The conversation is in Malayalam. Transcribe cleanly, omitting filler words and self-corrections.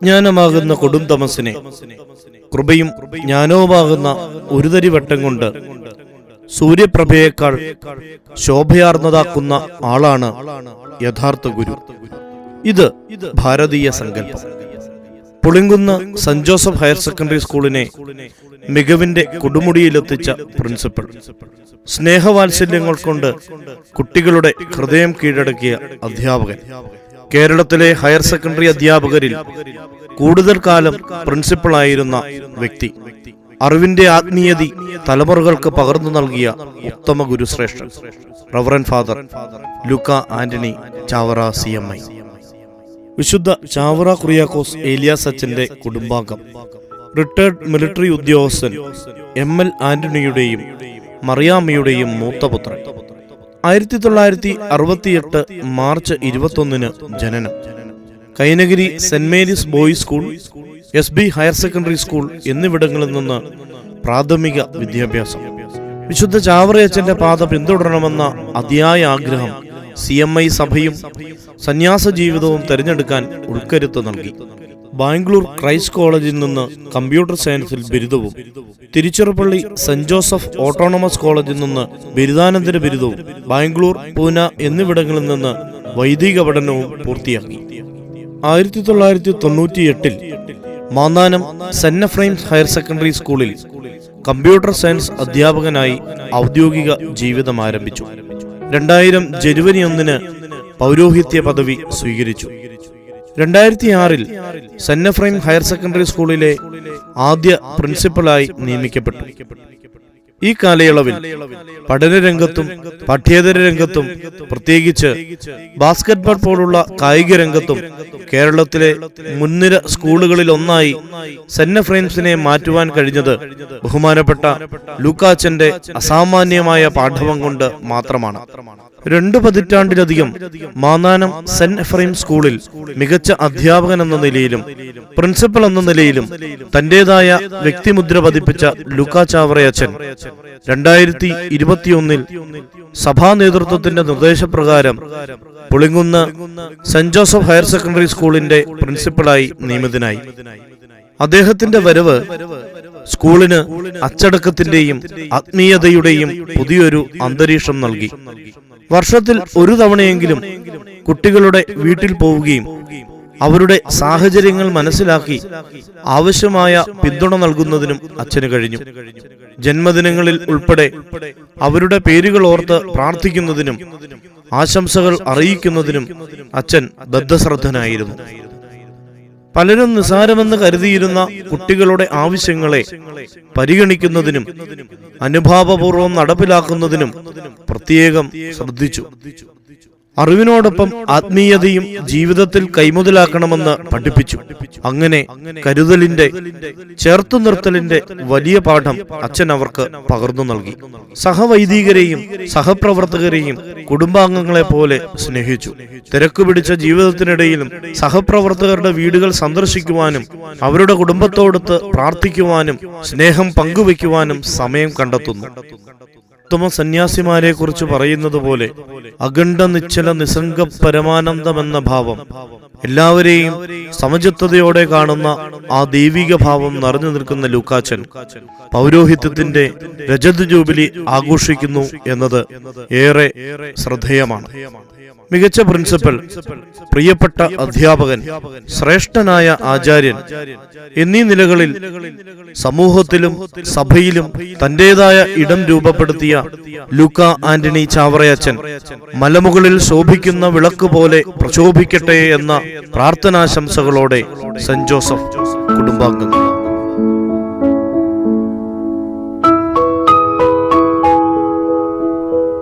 അജ്ഞാനമാകുന്ന കൊടും തമസിനെ കൃപയും ജ്ഞാനവുമാകുന്ന ഒരു തരി വട്ടം കൊണ്ട് സൂര്യപ്രഭയേക്കാൾ ശോഭയാർന്നതാക്കുന്ന ആളാണ് യഥാർത്ഥ ഗുരു. ഇത് ഭാരതീയ സങ്കല്പം. Pulinkunnu saint Joseph higher secondary സ്കൂളിനെ മികവിന്റെ കൊടുമുടിയിലെത്തിച്ച പ്രിൻസിപ്പൽ, സ്നേഹവാത്സല്യങ്ങൾ കൊണ്ട് കുട്ടികളുടെ ഹൃദയം കീഴടക്കിയ അധ്യാപകൻ, കേരളത്തിലെ ഹയർ സെക്കൻഡറി അധ്യാപകരിൽ കൂടുതൽ കാലം പ്രിൻസിപ്പളായിരുന്ന വ്യക്തി, അറിവിന്റെ ആത്മീയതി തലമുറകൾക്ക് പകർന്നു നൽകിയ ഉത്തമ ഗുരുശ്രേഷ്ഠൻ reverend father Luka Antony Chavara CMI. വിശുദ്ധ ചാവറ കുറിയാക്കോസ് ഏലിയാസ് അച്ഛന്റെ കുടുംബാംഗം, റിട്ടയർഡ് മിലിറ്ററി ഉദ്യോഗസ്ഥൻ ML ആന്റണിയുടെയും മറിയാമ്മയുടെയും മൂത്തപുത്രൻ. 1968 മാർച്ച് 21 ജനനം. Kainagiri saint Mary's boys school, SB higher secondary school എന്നിവിടങ്ങളിൽ നിന്ന് പ്രാഥമിക വിദ്യാഭ്യാസം. വിശുദ്ധ ചാവറയച്ചന്റെ പാത പിന്തുടരണമെന്ന അതിയായ ആഗ്രഹം CMI സഭയും സന്യാസ ജീവിതവും തിരഞ്ഞെടുക്കാൻ ഉൾക്കരുത്ത് നൽകി. ബാംഗ്ലൂർ ക്രൈസ്റ്റ് കോളേജിൽ നിന്ന് കമ്പ്യൂട്ടർ സയൻസിൽ ബിരുദവും, തിരുച്ചിറപ്പള്ളി സെന്റ് ജോസഫ് ഓട്ടോണമസ് കോളേജിൽ നിന്ന് ബിരുദാനന്തര ബിരുദവും, ബാംഗ്ലൂർ, പൂന എന്നിവിടങ്ങളിൽ നിന്ന് വൈദിക പഠനവും പൂർത്തിയാക്കി. 1998 Mannanam saint Ephraim's higher secondary സ്കൂളിൽ കമ്പ്യൂട്ടർ സയൻസ് അധ്യാപകനായി ഔദ്യോഗിക ജീവിതം ആരംഭിച്ചു. 2000 ജനുവരി 1 പൗരോഹിത്യ പദവി സ്വീകരിച്ചു. 2006 സെന്റ് എഫ്രൈം ഹയർ സെക്കൻഡറി സ്കൂളിലെ ആദ്യ പ്രിൻസിപ്പലായി നിയമിക്കപ്പെട്ടു. ഈ കാലയളവിൽ പഠനരംഗത്തും പാഠ്യേതര രംഗത്തും, പ്രത്യേകിച്ച് ബാസ്കറ്റ്ബോൾ പോലുള്ള കായിക രംഗത്തും കേരളത്തിലെ മുൻനിര സ്കൂളുകളിൽ ഒന്നായി സെന്റ് എഫ്രൈംസിനെ മാറ്റുവാൻ കഴിഞ്ഞത് ബഹുമാനപ്പെട്ട ലൂക്കാച്ചന്റെ അസാമാന്യമായ പാഠവം കൊണ്ട് മാത്രമാണ്. 2 പതിറ്റാണ്ടിലധികം മാന്നാനം സെന്റ് എഫ്രൈം സ്കൂളിൽ മികച്ച അധ്യാപകൻ എന്ന നിലയിലും പ്രിൻസിപ്പൽ എന്ന നിലയിലും തന്റേതായ വ്യക്തിമുദ്ര പതിപ്പിച്ച ലൂക്ക ചാവറയച്ചൻ 2021 സഭാ നേതൃത്വത്തിന്റെ നിർദ്ദേശപ്രകാരം Pulinkunnu saint Joseph higher secondary സ്കൂളിന്റെ പ്രിൻസിപ്പലായി നിയമിതനായി. അദ്ദേഹത്തിന്റെ വരവ് സ്കൂളിന് അച്ചടക്കത്തിന്റെയും ആത്മീയതയുടെയും പുതിയൊരു അന്തരീക്ഷം നൽകി. വർഷത്തിൽ ഒരു തവണയെങ്കിലും കുട്ടികളുടെ വീട്ടിൽ പോവുകയും അവരുടെ സാഹചര്യങ്ങൾ മനസ്സിലാക്കി ആവശ്യമായ പിന്തുണ നൽകുന്നതിനും അച്ഛന് കഴിഞ്ഞു. ജന്മദിനങ്ങളിൽ ഉൾപ്പെടെ അവരുടെ പേരുകൾ ഓർത്ത് പ്രാർത്ഥിക്കുന്നതിനും ആശംസകൾ അറിയിക്കുന്നതിനും അച്ഛൻ ബദ്ധശ്രദ്ധനായിരുന്നു. പലരും നിസാരമെന്ന് കരുതിയിരുന്ന കുട്ടികളുടെ ആവശ്യങ്ങളെ പരിഗണിക്കുന്നതിനും അനുഭാവപൂർവ്വം നടപ്പിലാക്കുന്നതിനും പ്രത്യേകം ശ്രദ്ധിച്ചു. അറിവിനോടൊപ്പം ആത്മീയതയും ജീവിതത്തിൽ കൈമുതലാക്കണമെന്ന് പഠിപ്പിച്ചു. അങ്ങനെ കരുതലിന്റെ, ചേർത്തുനിർത്തലിന്റെ വലിയ പാഠം അച്ഛൻ അവർക്ക് പകർന്നു നൽകി. സഹവൈദികരെയും സഹപ്രവർത്തകരെയും കുടുംബാംഗങ്ങളെ പോലെ സ്നേഹിച്ചു. തിരക്കുപിടിച്ച ജീവിതത്തിനിടയിലും സഹപ്രവർത്തകരുടെ വീടുകൾ സന്ദർശിക്കുവാനും അവരുടെ കുടുംബത്തോടൊത്ത് പ്രാർത്ഥിക്കുവാനും സ്നേഹം പങ്കുവയ്ക്കുവാനും സമയം കണ്ടെത്തുന്നു. ഉത്തമ സന്യാസിമാരെ കുറിച്ച് പറയുന്നത് പോലെ അഖണ്ഡ നിശ്ചല നിസ്സംഗ പരമാനന്ദമെന്ന ഭാവം, എല്ലാവരെയും സമചിത്തതയോടെ കാണുന്ന ആ ദൈവിക ഭാവം നിറഞ്ഞു നിൽക്കുന്ന ലൂക്കാച്ചൻ പൗരോഹിത്യത്തിന്റെ രജത ജൂബിലി ആഘോഷിക്കുന്നു എന്നത് ഏറെ ശ്രദ്ധേയമാണ്. മികച്ച പ്രിൻസിപ്പൽ, പ്രിയപ്പെട്ട അധ്യാപകൻ, ശ്രേഷ്ഠനായ ആചാര്യൻ എന്നീ നിലകളിൽ സമൂഹത്തിലും സഭയിലും തന്റേതായ ഇടം രൂപപ്പെടുത്തിയ ലൂക്ക ആന്റണി ചാവറയച്ചൻ മലമുകളിൽ ശോഭിക്കുന്ന വിളക്ക് പോലെ പ്രശോഭിക്കട്ടെ എന്ന പ്രാർത്ഥനാശംസകളോടെ സെന്റ് ജോസഫ് കുടുംബാംഗങ്ങൾ.